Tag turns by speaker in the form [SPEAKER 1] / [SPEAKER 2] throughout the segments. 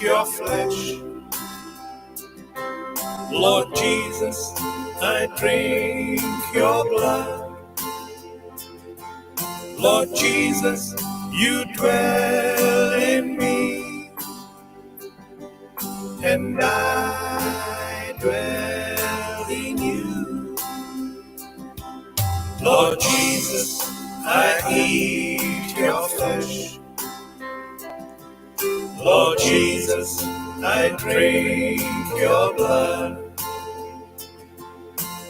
[SPEAKER 1] your flesh. Lord Jesus, I drink your blood. Lord Jesus, you dwell in me, and I dwell in you. Lord Jesus, I eat your flesh. Lord Jesus, I drink your blood.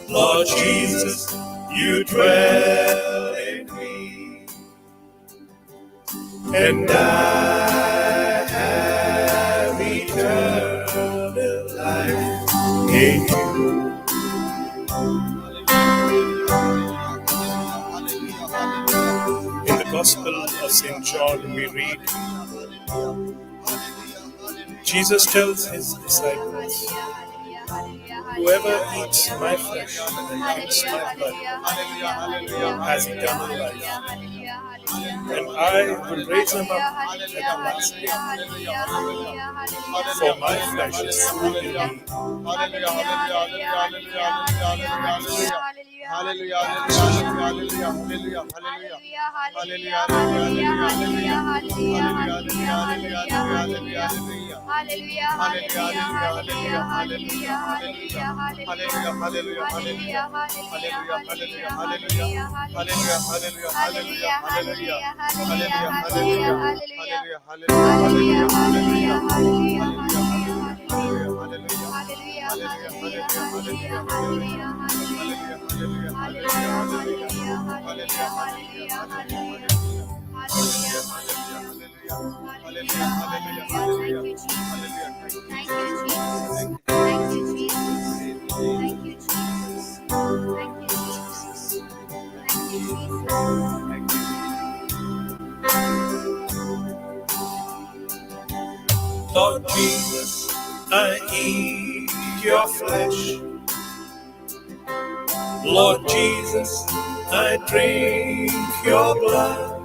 [SPEAKER 1] Lord Jesus, you dwell in me, and I have eternal life in you. In the Gospel of St. John, we read, Jesus tells his disciples, whoever eats my flesh and drinks my blood has eternal life, and I will raise him up at the last day. For my flesh is food indeed,
[SPEAKER 2] Hallelujah, hallelujah, hallelujah, hallelujah, hallelujah,
[SPEAKER 1] Lord Jesus, I eat your flesh. Lord Jesus, I drink your blood.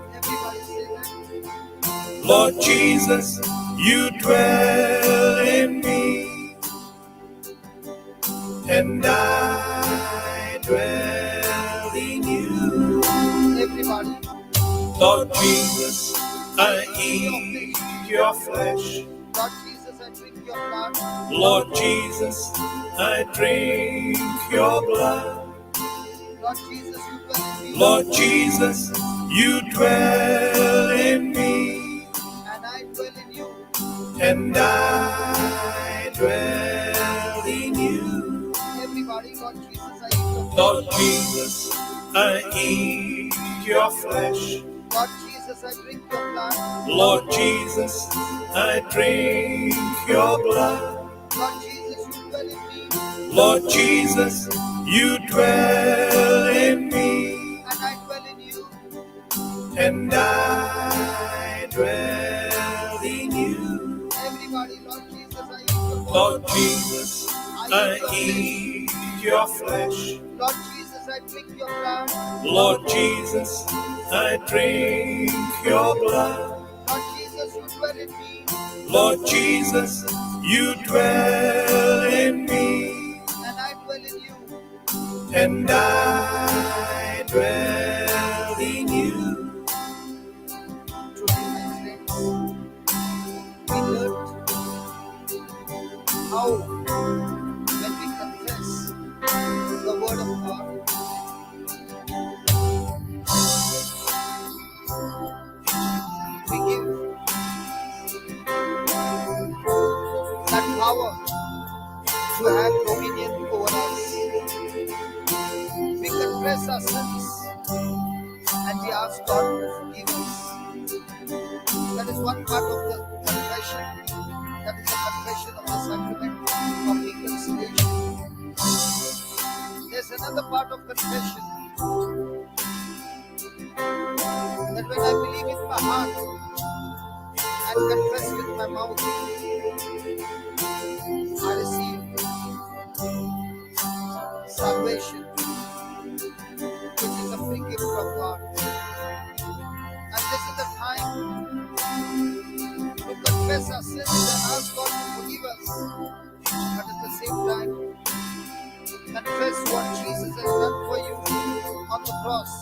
[SPEAKER 1] Lord Jesus, you dwell in me, and I dwell in you. Lord Jesus, I eat your flesh.
[SPEAKER 2] Lord Jesus, I drink your blood.
[SPEAKER 1] Lord Jesus, I drink your blood.
[SPEAKER 2] Lord Jesus, you dwell in me,
[SPEAKER 1] Lord Jesus, you dwell in me,
[SPEAKER 2] and I dwell in you.
[SPEAKER 1] and I dwell in you.
[SPEAKER 2] Everybody, Lord Jesus, I eat your flesh.
[SPEAKER 1] Lord Jesus, I eat your flesh.
[SPEAKER 2] Lord Jesus, I drink your blood.
[SPEAKER 1] Lord Jesus, I drink your blood.
[SPEAKER 2] Lord Jesus, you dwell in me,
[SPEAKER 1] Lord Jesus, you dwell in me,
[SPEAKER 2] and I dwell in you.
[SPEAKER 1] and I dwell in you.
[SPEAKER 2] Everybody, Lord Jesus, I eat your flesh.
[SPEAKER 1] Lord Jesus, I eat your flesh.
[SPEAKER 2] Lord Jesus, I drink your blood.
[SPEAKER 1] Lord Jesus, I drink your blood.
[SPEAKER 2] Lord Jesus, you dwell in me,
[SPEAKER 1] Lord Jesus, you dwell in me,
[SPEAKER 2] and I dwell in you.
[SPEAKER 1] and I dwell in you.
[SPEAKER 2] Truly, my friends, we learned how when we confess the word of God, we give that power to have dominion over us. We confess our sins and we ask God to forgive us. That is one part of the confession. That is the confession of the sacrament of reconciliation. There's another part of confession, that when I believe in my heart and confess with my mouth, I receive salvation, which is a free gift from God. And this is the time to confess our sins and ask Confess what Jesus has done for you on the cross.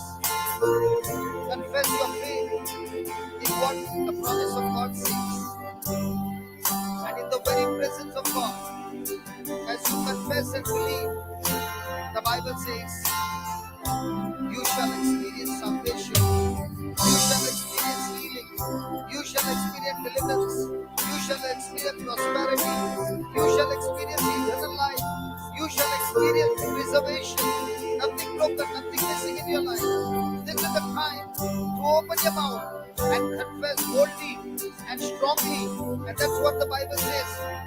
[SPEAKER 2] Confess your faith in what the promise of God says. And in the very presence of God, as you confess and believe, the Bible says, you shall experience salvation. You shall experience healing. You shall experience deliverance. You shall experience prosperity. You shall experience eternal life. You shall experience preservation. Nothing broken, nothing missing in your life. This is the time to open your mouth and confess boldly and strongly. And that's what the Bible says.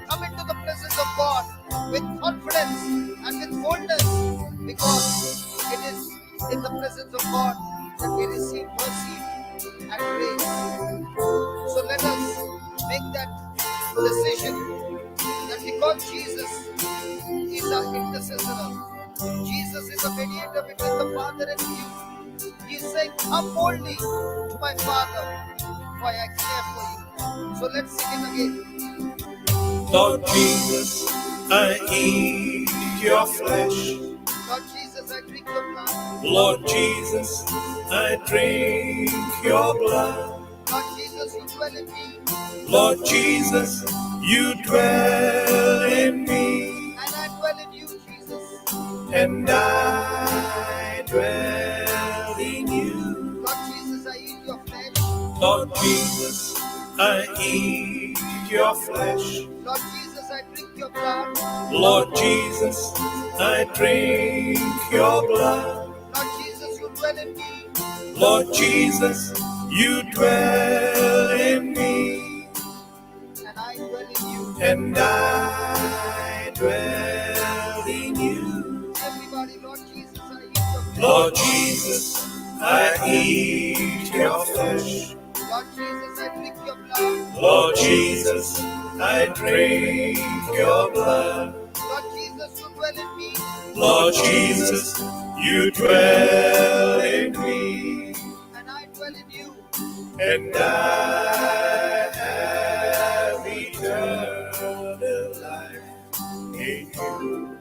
[SPEAKER 2] Come into the presence of God with confidence and with boldness, because it is in the presence of God that we receive mercy and grace. So let us make that decision, that because Jesus is our intercessor, Jesus is a mediator between the Father and you. He is saying, come boldly to my Father, for I care for you. So let's sing it again.
[SPEAKER 1] Lord Jesus, I eat your flesh.
[SPEAKER 2] Lord Jesus, I drink your blood.
[SPEAKER 1] Lord Jesus, I drink your blood.
[SPEAKER 2] Lord Jesus, you dwell in me.
[SPEAKER 1] Lord Jesus, you dwell in me.
[SPEAKER 2] And I dwell in you, Jesus.
[SPEAKER 1] And I dwell in you.
[SPEAKER 2] Lord Jesus, I eat your flesh.
[SPEAKER 1] Lord Jesus, I eat your flesh.
[SPEAKER 2] Lord Jesus, I drink your blood.
[SPEAKER 1] Lord Jesus, I drink your blood.
[SPEAKER 2] Lord Jesus, you dwell in me.
[SPEAKER 1] Lord Jesus, you dwell in me.
[SPEAKER 2] And I dwell in you.
[SPEAKER 1] And I dwell in you.
[SPEAKER 2] Everybody, Lord Jesus, I eat your flesh.
[SPEAKER 1] Lord Jesus, I eat your flesh.
[SPEAKER 2] Lord Jesus, I drink your blood.
[SPEAKER 1] Lord Jesus, I drink your blood.
[SPEAKER 2] Lord Jesus, you dwell in me.
[SPEAKER 1] Lord Jesus, you dwell in me.
[SPEAKER 2] And I dwell in you.
[SPEAKER 1] And I have eternal life in you.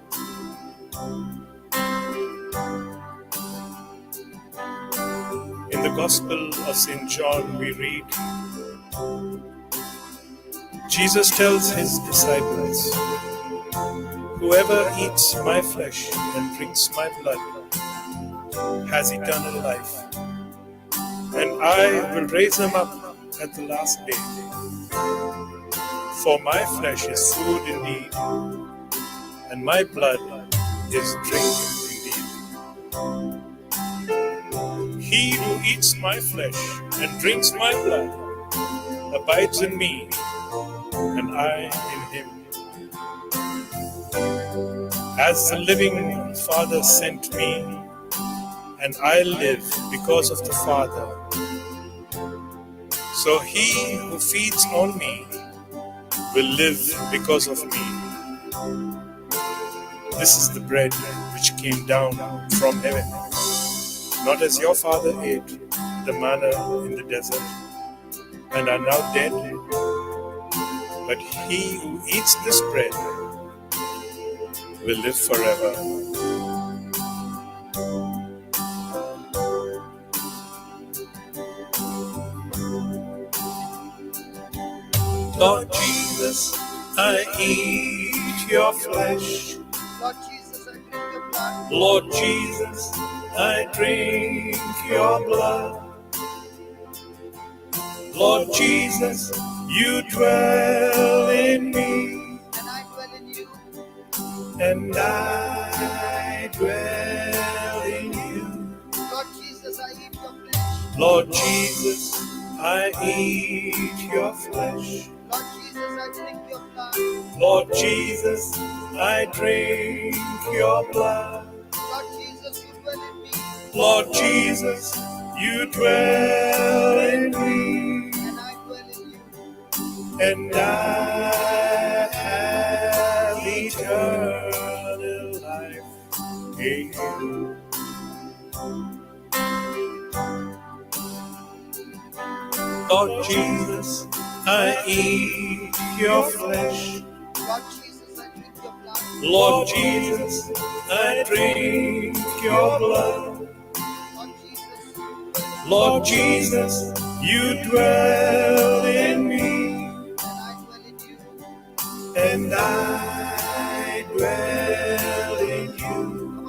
[SPEAKER 1] In the Gospel of St. John, we read, Jesus tells his disciples, whoever eats my flesh and drinks my blood has eternal life, and I will raise him up at the last day. For my flesh is food indeed, and my blood is drink indeed. He who eats my flesh and drinks my blood abides in me, and I in him. As the living Father sent me, and I live because of the Father, so he who feeds on me will live because of me. This is the bread which came down from heaven, not as your father ate the manna in the desert and are now dead, but he who eats this bread will live forever. Lord Jesus, I eat your flesh.
[SPEAKER 2] Lord Jesus, I drink your blood.
[SPEAKER 1] Lord Jesus, I drink your blood. Lord Jesus, you dwell in me,
[SPEAKER 2] And I dwell in you.
[SPEAKER 1] and I dwell in you.
[SPEAKER 2] Lord Jesus, I eat your flesh.
[SPEAKER 1] Lord Jesus, I eat your flesh.
[SPEAKER 2] Lord Jesus, I drink your blood.
[SPEAKER 1] Lord Jesus, I drink your blood.
[SPEAKER 2] Lord Jesus, you dwell in me.
[SPEAKER 1] Lord Jesus, you dwell in me,
[SPEAKER 2] And I dwell in you.
[SPEAKER 1] and I have eternal life in you. Lord Jesus, I eat your flesh.
[SPEAKER 2] Lord Jesus, I drink your blood.
[SPEAKER 1] Lord Jesus, I drink your blood. Lord Jesus, you dwell in me, and I dwell in you.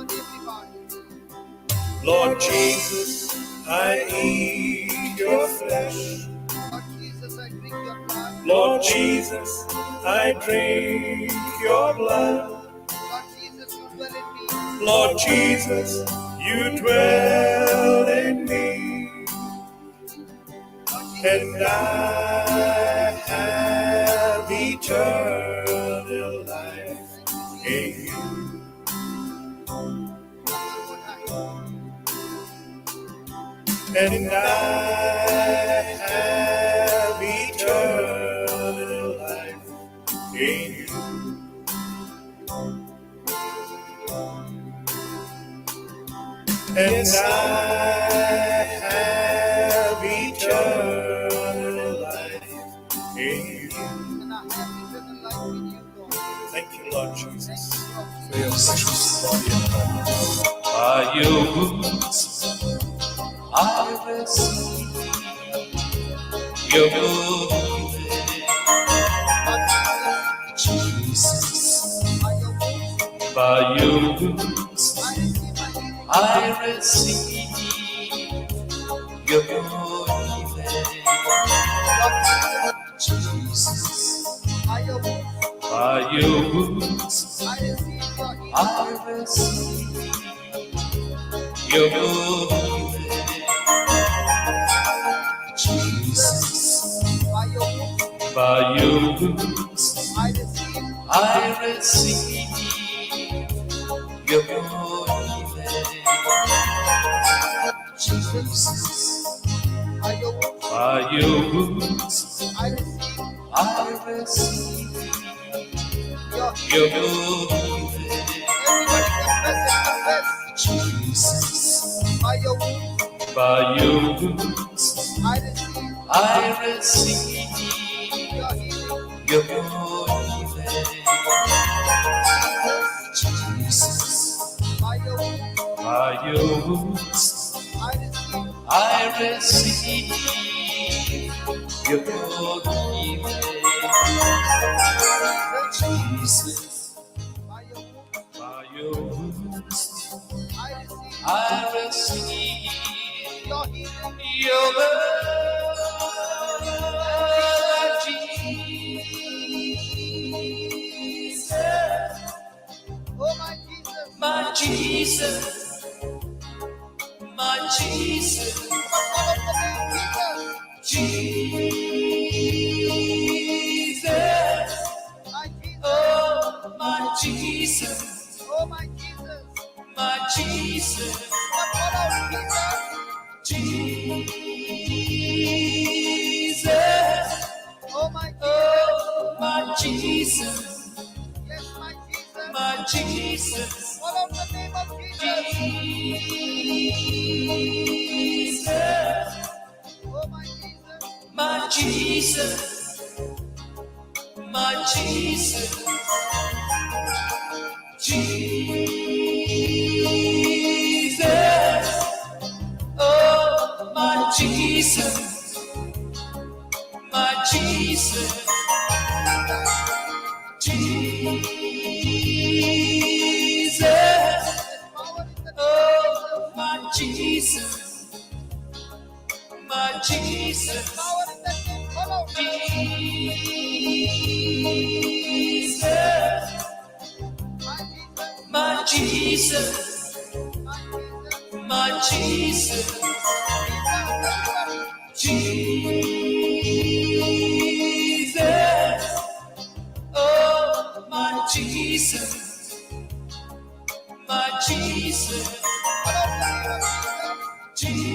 [SPEAKER 1] Lord Jesus, I eat your flesh. Lord Jesus, I drink your blood. Lord Jesus, you dwell in me, and I have eternal life in you. And I have eternal life in you. And I have eternal life in you. Thank you, Lord Jesus, for your precious body and blood.
[SPEAKER 3] By your wounds I receive your healing, Jesus. By your wounds I receive your healing, Jesus. By your wounds I receive your healing, Jesus. By your wounds I receive your healing, Jesus. By your wounds I receive your healing, Jesus. By your wounds I receive your healing, Jesus. By your wounds I receive your healing, Jesus. By your wounds I receive your love, Jesus. My Jesus, my Jesus, Jesus, oh my Jesus, my Jesus, Jesus, oh my Jesus, my Jesus, Jesus, my Jesus, my Jesus, Jesus, oh my Jesus, my Jesus, Jesus, oh my Jesus, my Jesus, Jesus, my Jesus, my Jesus, Jesus, oh my Jesus, my Jesus, Jesus,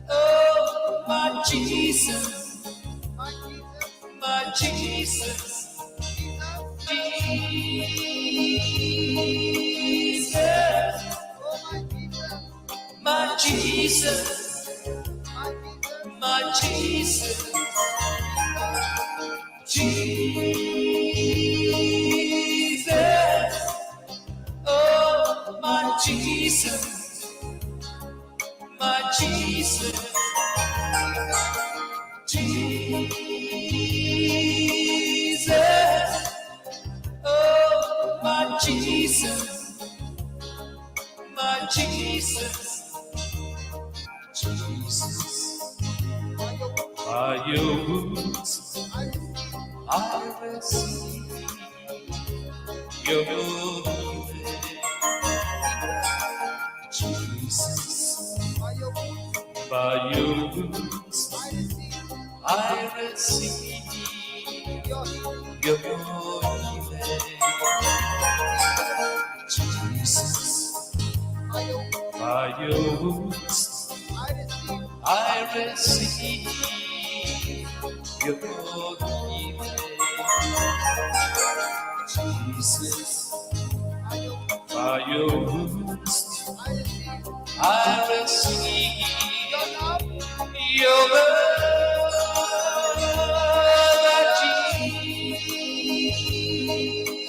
[SPEAKER 3] oh my Jesus, my Jesus, Jesus, my Jesus, my Jesus, Jesus, oh my Jesus, my Jesus, Jesus, oh my Jesus, my Jesus, Jesus, by your wounds I receive your healing. Jesus, by your wounds I receive your healing. Jesus, by your wounds I receive your healing. Jesus, by your wounds I receive your love,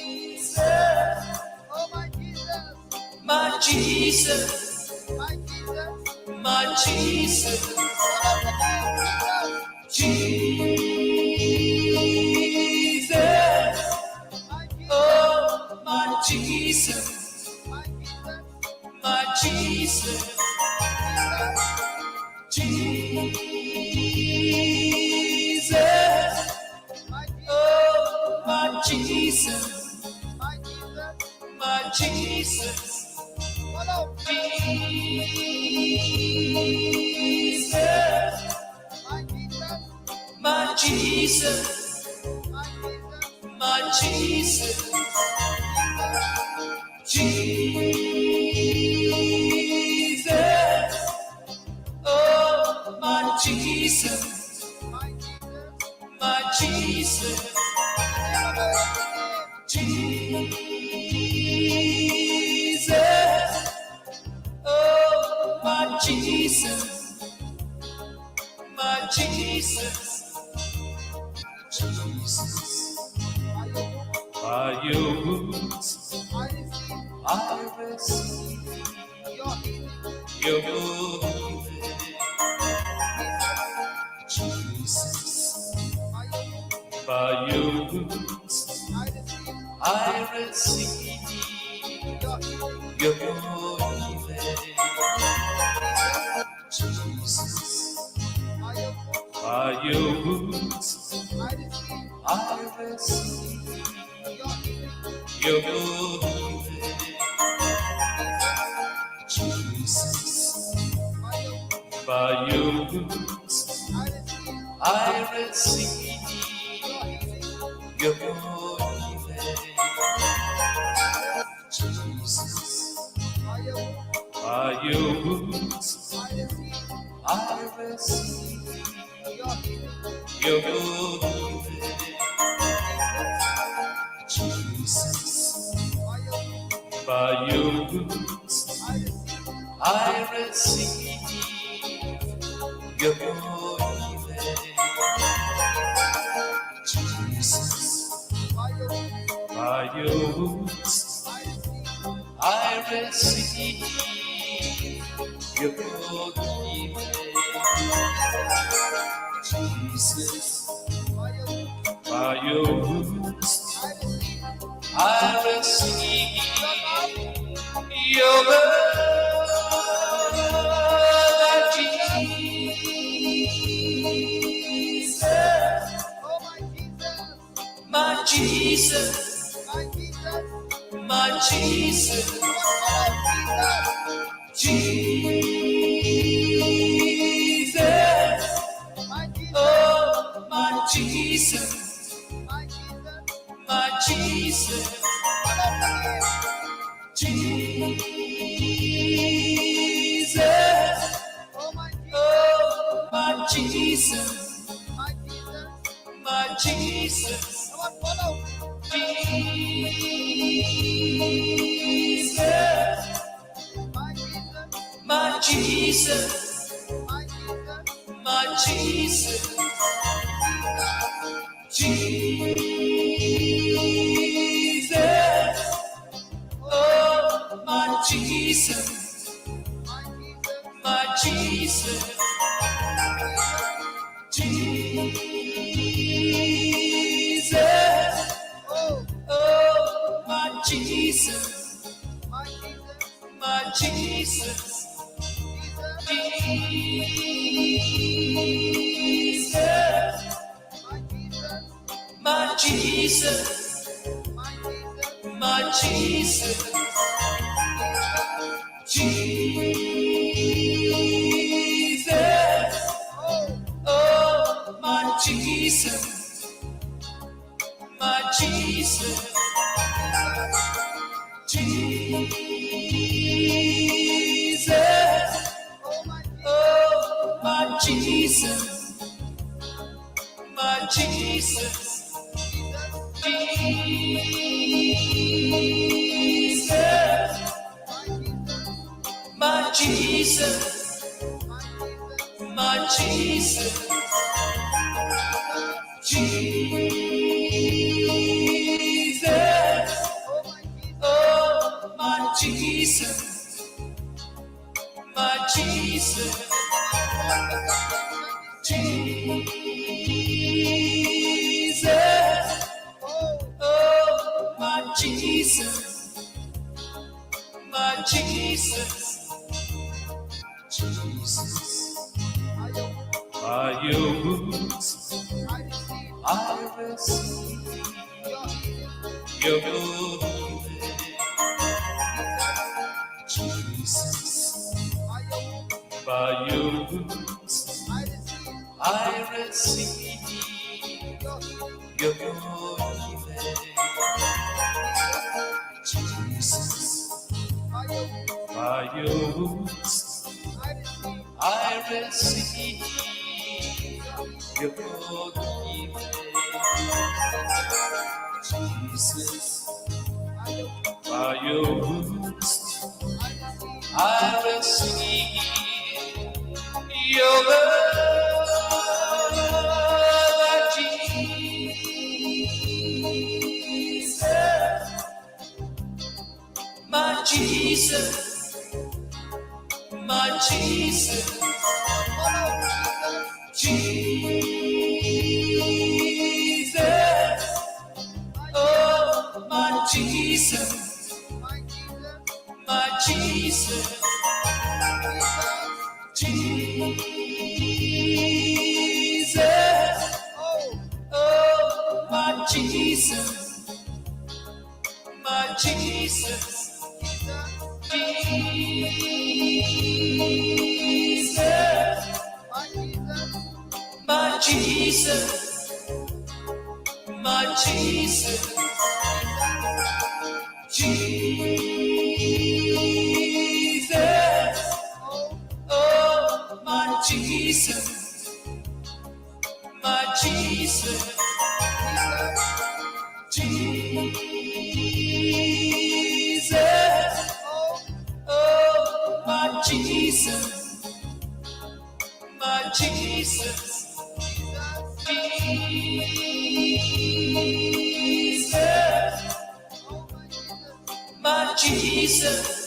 [SPEAKER 3] Jesus, my Jesus, my Jesus, Jesus, oh my Jesus, my Jesus, Jesus, oh my Jesus, my Jesus, Jesus, my Jesus, my Jesus, Jesus, oh my Jesus, my Jesus, Jesus, oh my Jesus, my Jesus, Jesus, by your wounds I receive your healing. Jesus, by your wounds I receive your healing. Jesus, by your wounds I receive your healing. Jesus, by your wounds I receive your healing. Jesus, by your wounds I receive your healing. Jesus, by your wounds I receive your healing. Jesus, by your wounds I receive your healing. Jesus, by your wounds I receive your love, Jesus, my Jesus, my Jesus, Jesus, oh my Jesus, my Jesus, Jesus, oh my Jesus, my Jesus, Jesus, my Jesus, my Jesus, Jesus, oh my Jesus, my Jesus, Jesus, oh my Jesus, my Jesus, Jesus, my Jesus, my Jesus, Jesus, oh my Jesus, my Jesus, Jesus, oh my Jesus, my Jesus, Jesus, my Jesus, my Jesus, Jesus, oh my Jesus, my Jesus, Jesus, oh my Jesus, my Jesus, Jesus, by your wounds I receive your glory. Jesus, by your wounds I receive your glory. Jesus, by your wounds I receive your glory. Jesus, by your wounds I receive your love, Jesus, my Jesus, my Jesus, Jesus, oh my Jesus, my Jesus, Jesus, oh my Jesus, my Jesus, Jesus, my Jesus, my Jesus, Jesus, oh my Jesus, my Jesus, Jesus, oh my Jesus, my Jesus, Jesus, my Jesus,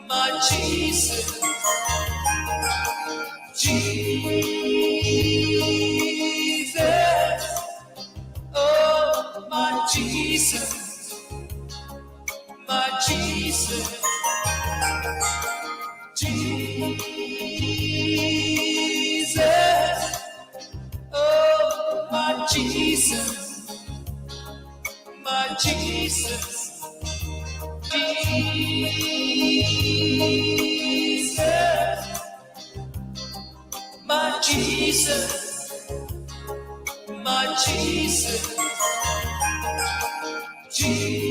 [SPEAKER 3] my Jesus, Jesus, oh my Jesus, my Jesus, Jesus, oh my Jesus, my Jesus, Jesus, my Jesus, my Jesus, Jesus,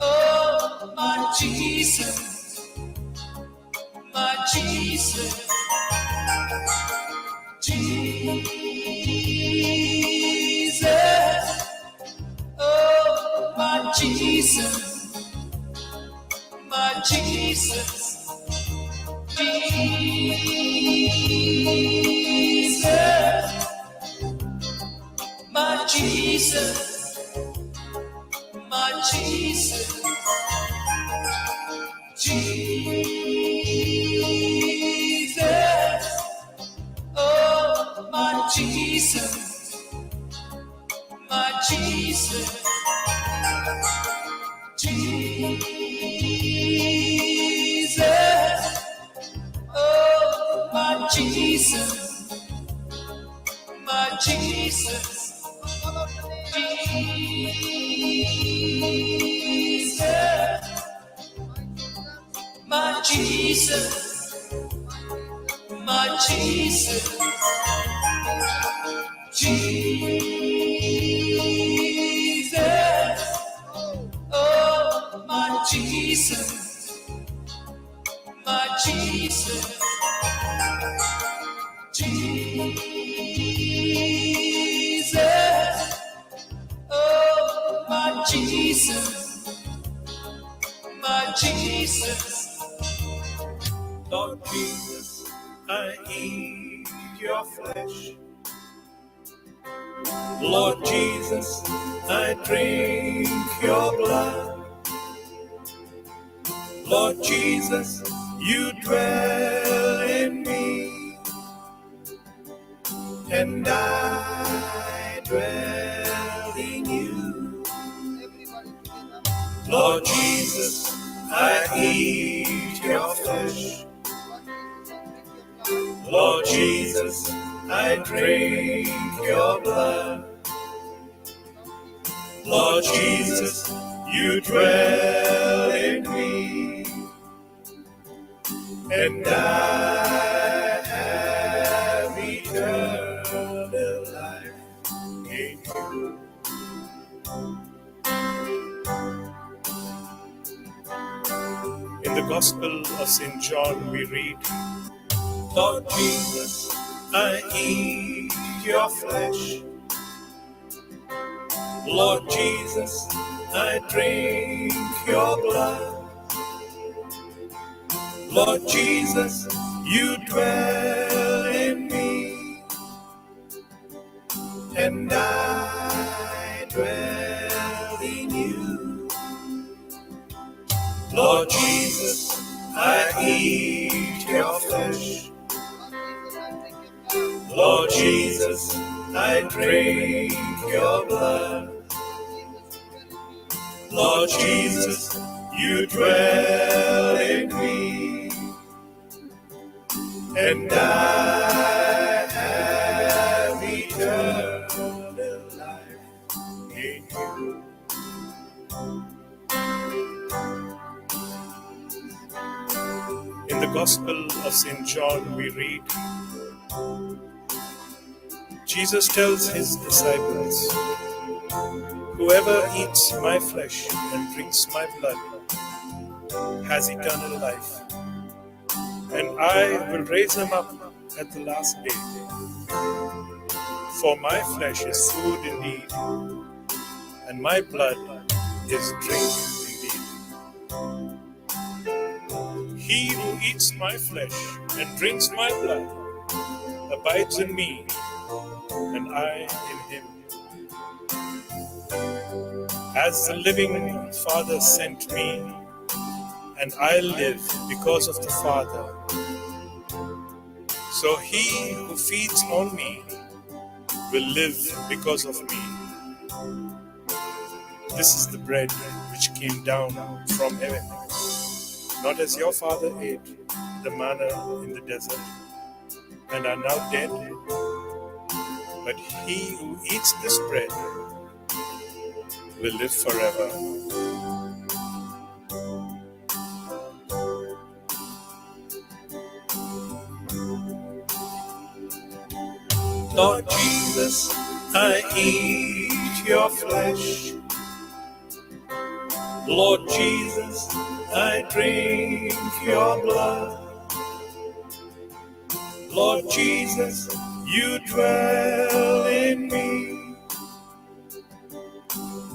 [SPEAKER 3] oh my Jesus, my Jesus, Jesus, oh my Jesus, my Jesus, Jesus, my Jesus, my Jesus, Jesus, oh my Jesus, my Jesus, Jesus, oh my Jesus, my Jesus, Jesus, my Jesus, my Jesus, Jesus, oh my Jesus, my Jesus, Jesus, oh my Jesus, my Jesus.
[SPEAKER 1] Lord Jesus, I eat your flesh. Lord Jesus, I drink your blood. Lord Jesus, you dwell in me, and I dwell in you. Lord Jesus, I eat your flesh. Lord Jesus, I drink your blood. Lord Jesus, you dwell in me, and I have eternal life in you. In the Gospel of St. John we read, Lord Jesus, I eat your flesh. Lord Jesus, I drink your blood. Lord Jesus, you dwell in me, and I dwell in you. Lord Jesus, I eat your flesh. Lord Jesus, I drink your blood. Lord Jesus, you dwell in me, and I have eternal life in you. In the Gospel of St. John we read, Jesus tells his disciples, whoever eats my flesh and drinks my blood has eternal life, and I will raise him up at the last day. For my flesh is food indeed, and my blood is drink indeed. He who eats my flesh and drinks my blood abides in me, and I in him. As the living Father sent me, and I live because of the Father, so he who feeds on me will live because of me. This is the bread which came down from heaven, not as your father ate the manna in the desert and are now dead, but he who eats this bread will live forever. Lord Jesus, I eat your flesh. Lord Jesus, I drink your blood. Lord Jesus, you dwell in me,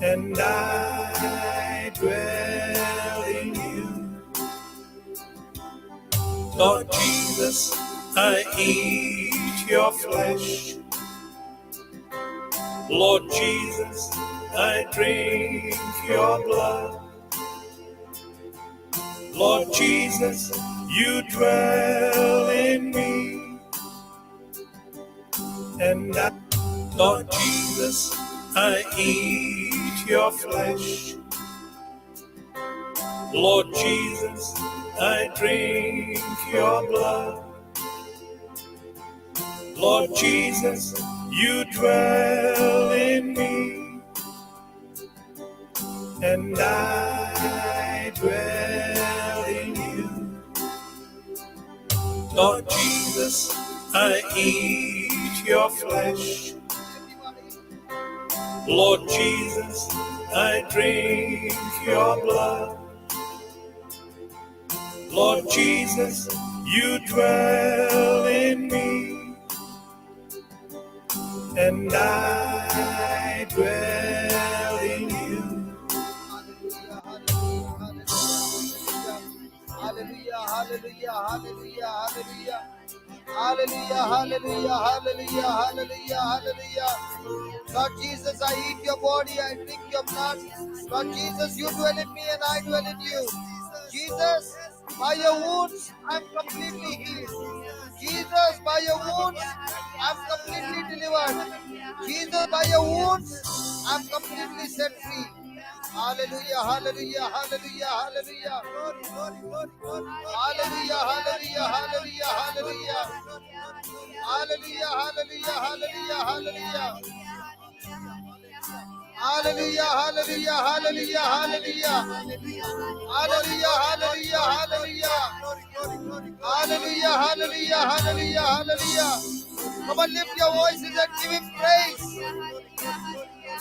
[SPEAKER 1] and I dwell in you. Lord Jesus, I eat your flesh. Lord Jesus, I drink your blood. Lord Jesus, you dwell in me. And I, Lord Jesus, I eat your flesh. Lord Jesus, I drink your blood. Lord Jesus, you dwell in me, and I dwell in you. Lord Jesus, I eat your flesh. Lord Jesus, I drink your blood. Lord Jesus, you dwell in me, and I dwell in you.
[SPEAKER 2] Hallelujah, hallelujah, hallelujah, hallelujah. Hallelujah, hallelujah, hallelujah, hallelujah, hallelujah. Lord Jesus, I eat your body, I drink your blood. Lord Jesus, you dwell in me and I dwell in you. Jesus, by your wounds, I'm completely healed. Jesus, by your wounds, I'm completely delivered. Jesus, by your wounds, I'm completely set free. Hallelujah, hallelujah, hallelujah, hallelujah. Hallelujah, hallelujah, hallelujah, hallelujah. Hallelujah, hallelujah, hallelujah, hallelujah. Hallelujah, hallelujah, hallelujah, hallelujah. Hallelujah, hallelujah, hallelujah. Hallelujah, hallelujah, hallelujah, hallelujah. Come on, lift your voices and give him praise.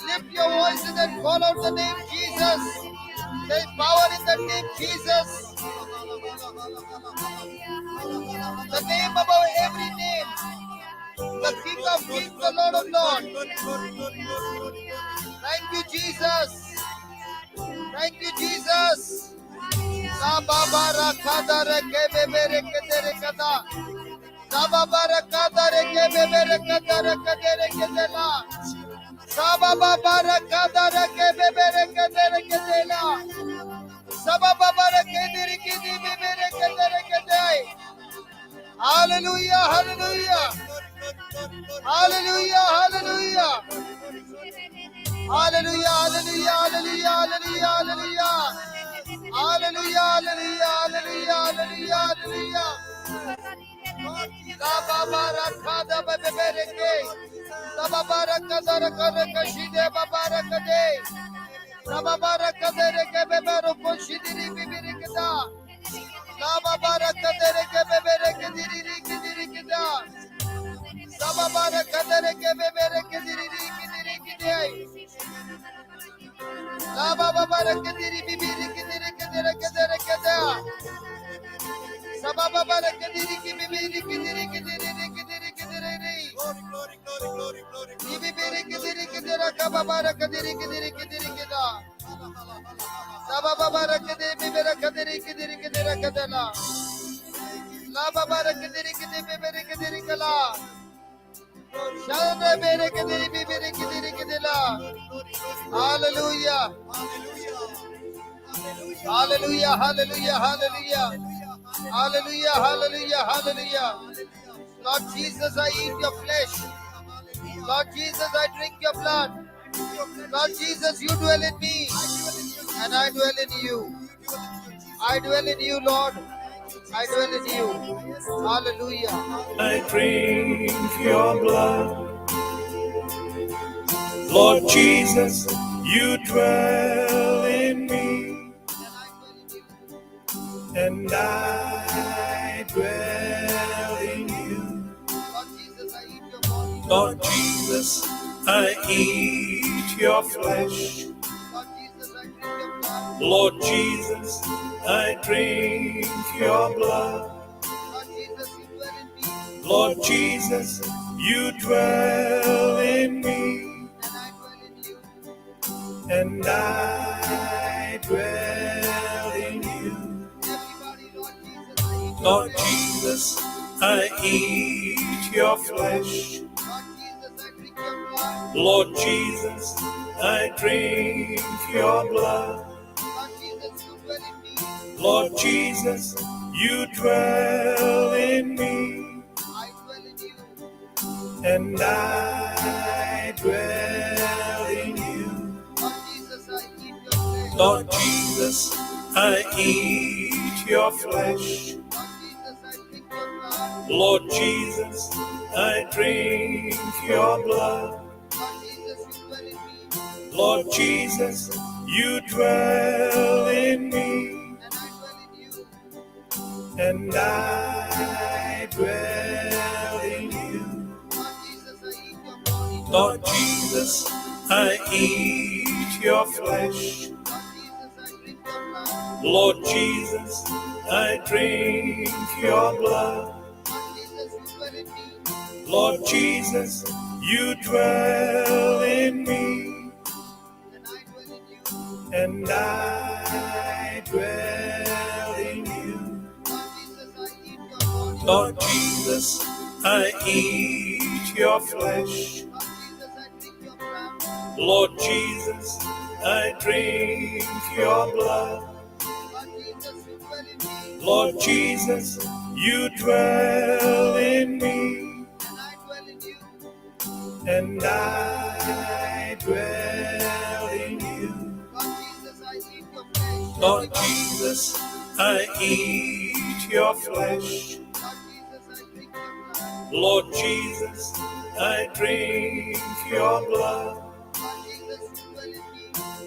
[SPEAKER 2] Lift your voices and call out the name Jesus. There is power in the name Jesus. The name above every name. The King of Kings, the Lord of Lords. Thank you, Jesus. Thank you, Jesus. La baba rakada reke bebe reke rekada. La baba rakada reke bebe rekada reke la. Saba baba rakada reke bebe reke la. Saba baba reke bebe reke. Hallelujah, hallelujah. Hallelujah, hallelujah. Hallelujah, hallelujah, hallelujah, hallelujah, hallelujah. Hallelujah, hallelujah, hallelujah, hallelujah, hallelujah. La baba rakada bebereke. La baba rakada rakada shide baba rakade. La baba rakade reke bebero koshidiri bibirike da. La baba rakade reke bebereke diri da. La baba rakade reke bebereke diri. La baba baraka diri bibiri kidiri da. Sababa baraka diri bibiri kidiri. Bibiri kidiri kaba baraka diri da. Sababa baraka diri bibiri kidiri kadala. La baba baraka diri bibiri kala. Shana bere bibiri kidila. Hallelujah. Hallelujah, hallelujah, hallelujah. Hallelujah, hallelujah, hallelujah. Lord Jesus, I eat your flesh. Lord Jesus, I drink your blood. Lord Jesus, you dwell in me and I dwell in you. I dwell in you, Lord. I dwell in you. Hallelujah.
[SPEAKER 1] I drink your blood. Lord Jesus, you dwell in me, and I dwell in you. Lord Jesus, I eat your flesh. Lord Jesus, I drink your blood. Lord Jesus, you dwell in me, and I dwell in you. Lord Jesus, I eat your flesh.
[SPEAKER 2] Lord Jesus, I drink your blood.
[SPEAKER 1] Lord Jesus, you dwell in me.
[SPEAKER 2] Lord Jesus, you dwell in me.
[SPEAKER 1] And I dwell in you.
[SPEAKER 2] Lord Jesus, I eat your flesh.
[SPEAKER 1] Lord Jesus, I drink your blood.
[SPEAKER 2] Lord Jesus, you dwell in me.
[SPEAKER 1] And I
[SPEAKER 2] dwell in you.
[SPEAKER 1] Lord Jesus, I eat your flesh.
[SPEAKER 2] Lord Jesus, I drink your blood.
[SPEAKER 1] Lord Jesus, you dwell in me. And I
[SPEAKER 2] dwell in you.
[SPEAKER 1] Lord Jesus, I eat your flesh. Lord Jesus, I drink your blood. Lord Jesus, you dwell in me. And I
[SPEAKER 2] dwell in you.
[SPEAKER 1] Lord Jesus, I eat your flesh. Lord Jesus, I drink your blood.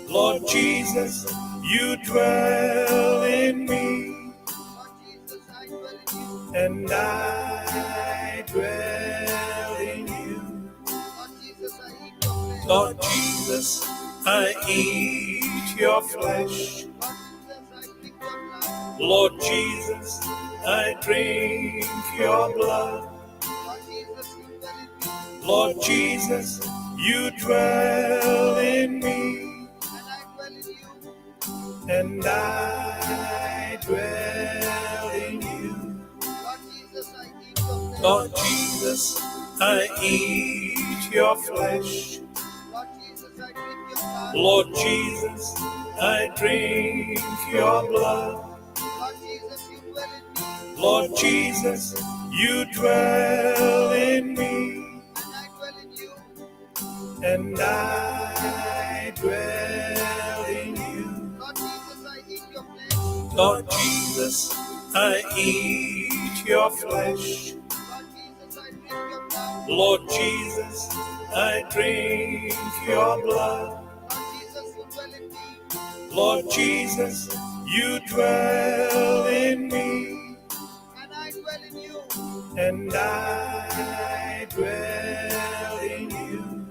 [SPEAKER 1] Lord Jesus, you dwell in me. And
[SPEAKER 2] I dwell in you.
[SPEAKER 1] Lord Jesus, I eat your flesh. Lord Jesus, I drink your blood. Lord Jesus, you dwell in me. And
[SPEAKER 2] I dwell in you.
[SPEAKER 1] Lord Jesus, I eat your flesh. Lord Jesus, I drink your blood. Lord Jesus, you dwell in me. And
[SPEAKER 2] I dwell in you.
[SPEAKER 1] Lord Jesus, I eat your flesh. Lord Jesus, I drink your blood. Lord Jesus, you dwell in me. And
[SPEAKER 2] I dwell in you.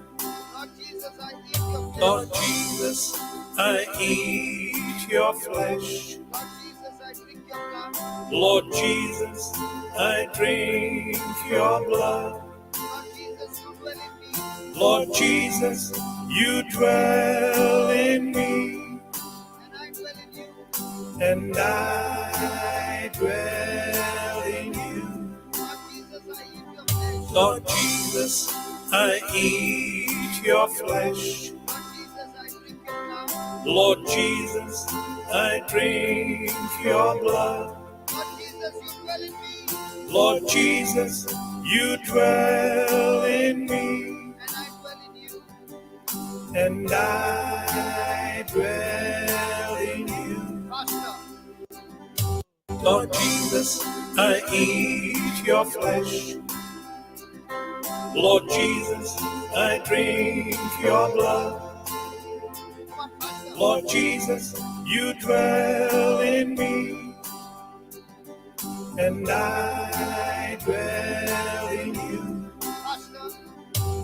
[SPEAKER 1] Lord Jesus, I eat your flesh. Lord Jesus, I drink your blood. Lord Jesus, you dwell in me. And
[SPEAKER 2] I dwell in you.
[SPEAKER 1] Lord Jesus, I eat your flesh. Lord Jesus, I drink your blood. Lord Jesus, you dwell in me. And
[SPEAKER 2] I dwell in you.
[SPEAKER 1] Lord Jesus, I eat your flesh. Lord Jesus, I drink your blood. Lord Jesus, you dwell in me. And
[SPEAKER 2] I dwell in you.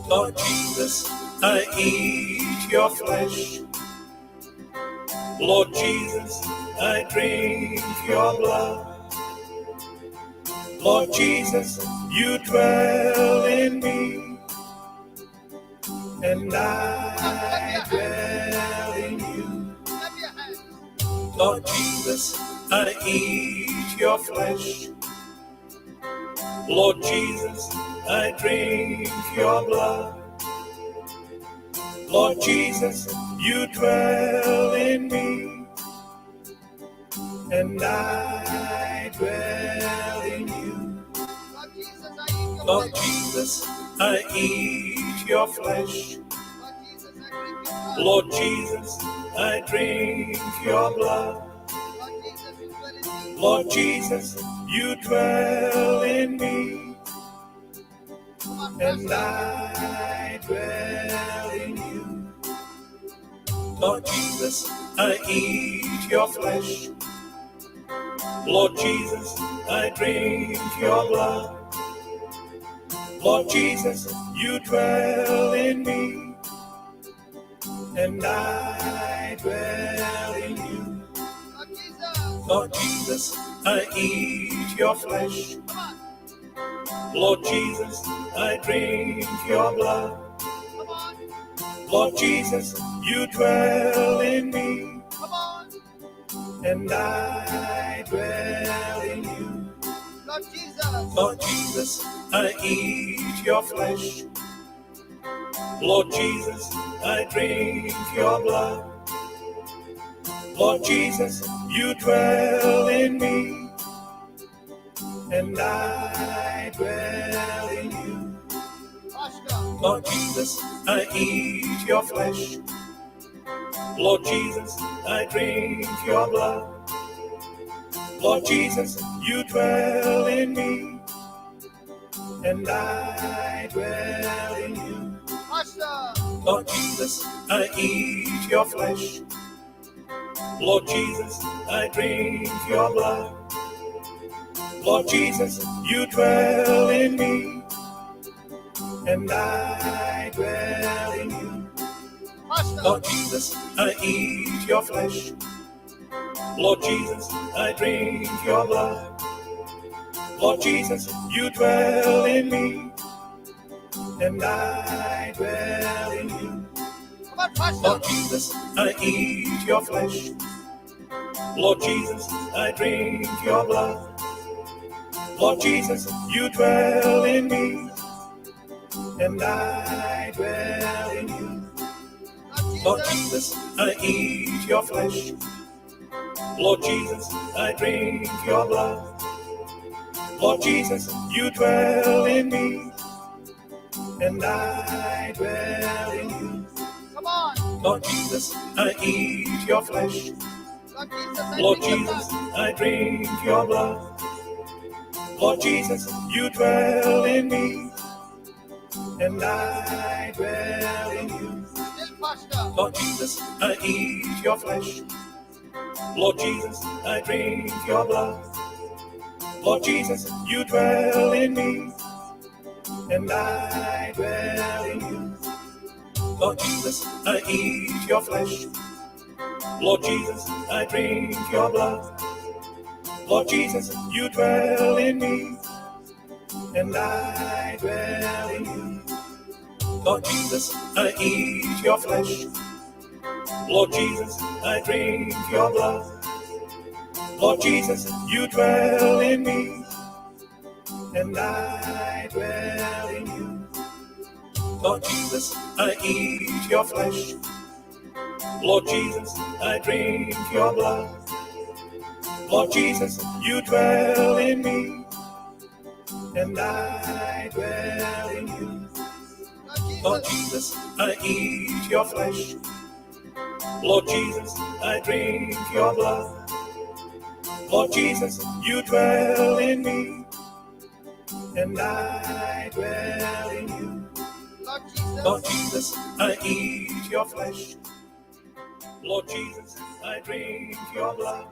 [SPEAKER 1] Lord Jesus, I eat your flesh. Lord Jesus, I drink your blood. Lord Jesus, you dwell in me. And
[SPEAKER 2] I dwell in you.
[SPEAKER 1] Lord Jesus, I eat your flesh. Lord Jesus, I drink your blood. Lord Jesus, you dwell in me, and I dwell in you.
[SPEAKER 2] Lord Jesus, I eat your flesh.
[SPEAKER 1] Lord Jesus, I drink your blood.
[SPEAKER 2] Lord Jesus, you dwell in me.
[SPEAKER 1] Lord Jesus, you dwell in me, and I dwell in you.
[SPEAKER 2] Lord Jesus, I eat your flesh.
[SPEAKER 1] Lord Jesus, I drink your blood.
[SPEAKER 2] Lord Jesus, you dwell in me,
[SPEAKER 1] And I dwell in you.
[SPEAKER 2] Lord Jesus, I eat your flesh.
[SPEAKER 1] Lord Jesus, I drink your blood.
[SPEAKER 2] Lord Jesus, you dwell in me,
[SPEAKER 1] And I dwell in you.
[SPEAKER 2] Lord Jesus, I eat your flesh.
[SPEAKER 1] Lord Jesus, I drink your blood.
[SPEAKER 2] Lord Jesus, you dwell in me,
[SPEAKER 1] And I dwell in you.
[SPEAKER 2] Lord Jesus, I eat your flesh.
[SPEAKER 1] Lord Jesus, I drink your blood.
[SPEAKER 2] Lord Jesus, you dwell in me,
[SPEAKER 1] And I dwell in you.
[SPEAKER 2] Lord Jesus, I eat your flesh.
[SPEAKER 1] Lord Jesus, I drink your blood.
[SPEAKER 2] Lord Jesus, you dwell in me,
[SPEAKER 1] And I dwell in you.
[SPEAKER 2] Lord Jesus, I eat your flesh.
[SPEAKER 1] Lord Jesus, I drink your blood.
[SPEAKER 2] Lord Jesus, you dwell in me,
[SPEAKER 1] And I dwell in you.
[SPEAKER 2] Lord Jesus, I eat your flesh.
[SPEAKER 1] Lord Jesus, I drink your blood.
[SPEAKER 2] Lord Jesus, you dwell in me,
[SPEAKER 1] And I dwell in you.
[SPEAKER 2] Lord Jesus, I eat your flesh.
[SPEAKER 1] Lord Jesus, I drink your blood.
[SPEAKER 2] Lord Jesus, you dwell in me,
[SPEAKER 1] And I dwell in you.
[SPEAKER 2] Lord Jesus, I eat your flesh.
[SPEAKER 1] Lord Jesus, I drink your blood.
[SPEAKER 2] Lord Jesus, you dwell in me,
[SPEAKER 1] And I dwell in you.
[SPEAKER 2] Lord Jesus, I eat your flesh.
[SPEAKER 1] Lord Jesus, I drink your blood.
[SPEAKER 2] Lord Jesus, you dwell in me,
[SPEAKER 1] And I dwell in you.
[SPEAKER 2] Lord Jesus, I eat your flesh.
[SPEAKER 1] Lord Jesus, I drink your blood.
[SPEAKER 2] Lord Jesus, you dwell in me,
[SPEAKER 1] And I dwell in you.
[SPEAKER 2] Lord Jesus, I eat your flesh.
[SPEAKER 1] Lord Jesus, I drink your blood.
[SPEAKER 2] Lord Jesus, you dwell in me,
[SPEAKER 1] And I dwell in you.
[SPEAKER 2] Lord Jesus, I eat your flesh.
[SPEAKER 1] Lord Jesus, I drink your blood.
[SPEAKER 2] Lord Jesus, you dwell in me,
[SPEAKER 1] And I dwell in you.
[SPEAKER 2] Lord Jesus, I eat your flesh.
[SPEAKER 1] Lord Jesus, I drink your blood.
[SPEAKER 2] Lord Jesus, you dwell in me,
[SPEAKER 1] And I dwell in you.
[SPEAKER 2] Lord Jesus, I eat your flesh.
[SPEAKER 1] Lord Jesus, I drink your blood.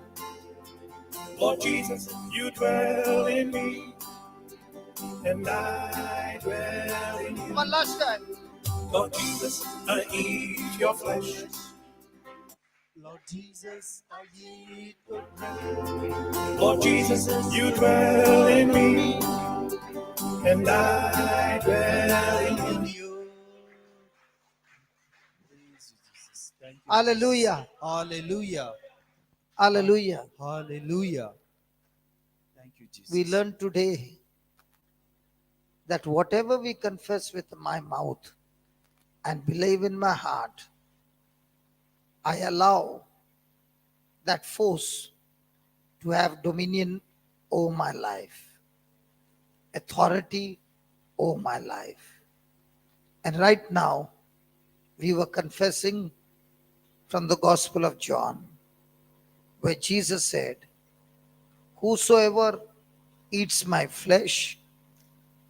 [SPEAKER 2] Lord Jesus, you dwell in me,
[SPEAKER 1] And I dwell in you.
[SPEAKER 2] last time. Lord Jesus, I eat your flesh.
[SPEAKER 3] Lord Jesus, I eat your bread.
[SPEAKER 2] Lord Jesus, you dwell in me,
[SPEAKER 1] And I dwell in you.
[SPEAKER 3] you. Praise you, Jesus. Thank you.
[SPEAKER 2] Hallelujah.
[SPEAKER 3] Hallelujah.
[SPEAKER 2] Hallelujah.
[SPEAKER 3] Hallelujah. Thank you, Jesus.
[SPEAKER 2] We learned today that whatever we confess with my mouth and believe in my heart, I allow that force to have dominion over my life, authority over my life. And right now, we were confessing from the Gospel of John, where Jesus said, "Whosoever eats my flesh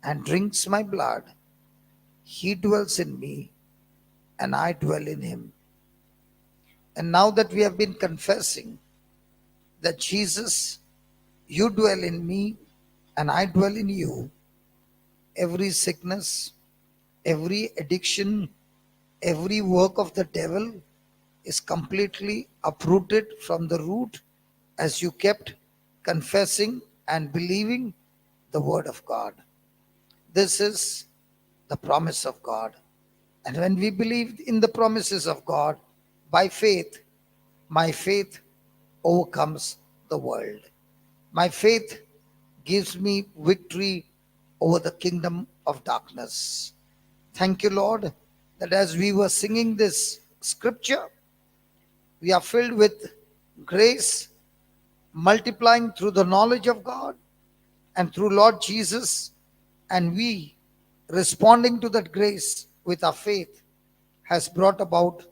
[SPEAKER 2] and drinks my blood, he dwells in me and I dwell in him." And now that we have been confessing that Jesus, you dwell in me and I dwell in you, every sickness, every addiction, every work of the devil is completely uprooted from the root as you kept confessing and believing the word of God. This is the promise of God. And when we believe in the promises of God by faith, my faith overcomes the world. My faith gives me victory over the kingdom of darkness. Thank you, Lord, that as we were singing this scripture, we are filled with grace, multiplying through the knowledge of God and through Lord Jesus, and we responding to that grace with our faith has brought about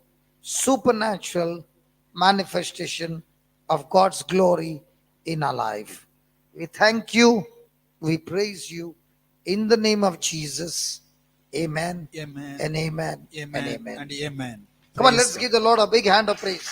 [SPEAKER 2] supernatural manifestation of God's glory in our life. We thank you, we praise you in the name of Jesus. Amen.
[SPEAKER 3] Amen.
[SPEAKER 2] And amen.
[SPEAKER 3] Amen.
[SPEAKER 2] And amen.
[SPEAKER 3] And amen.
[SPEAKER 2] Come on,
[SPEAKER 3] Praise
[SPEAKER 2] let's
[SPEAKER 3] God.
[SPEAKER 2] give the Lord a big hand of praise.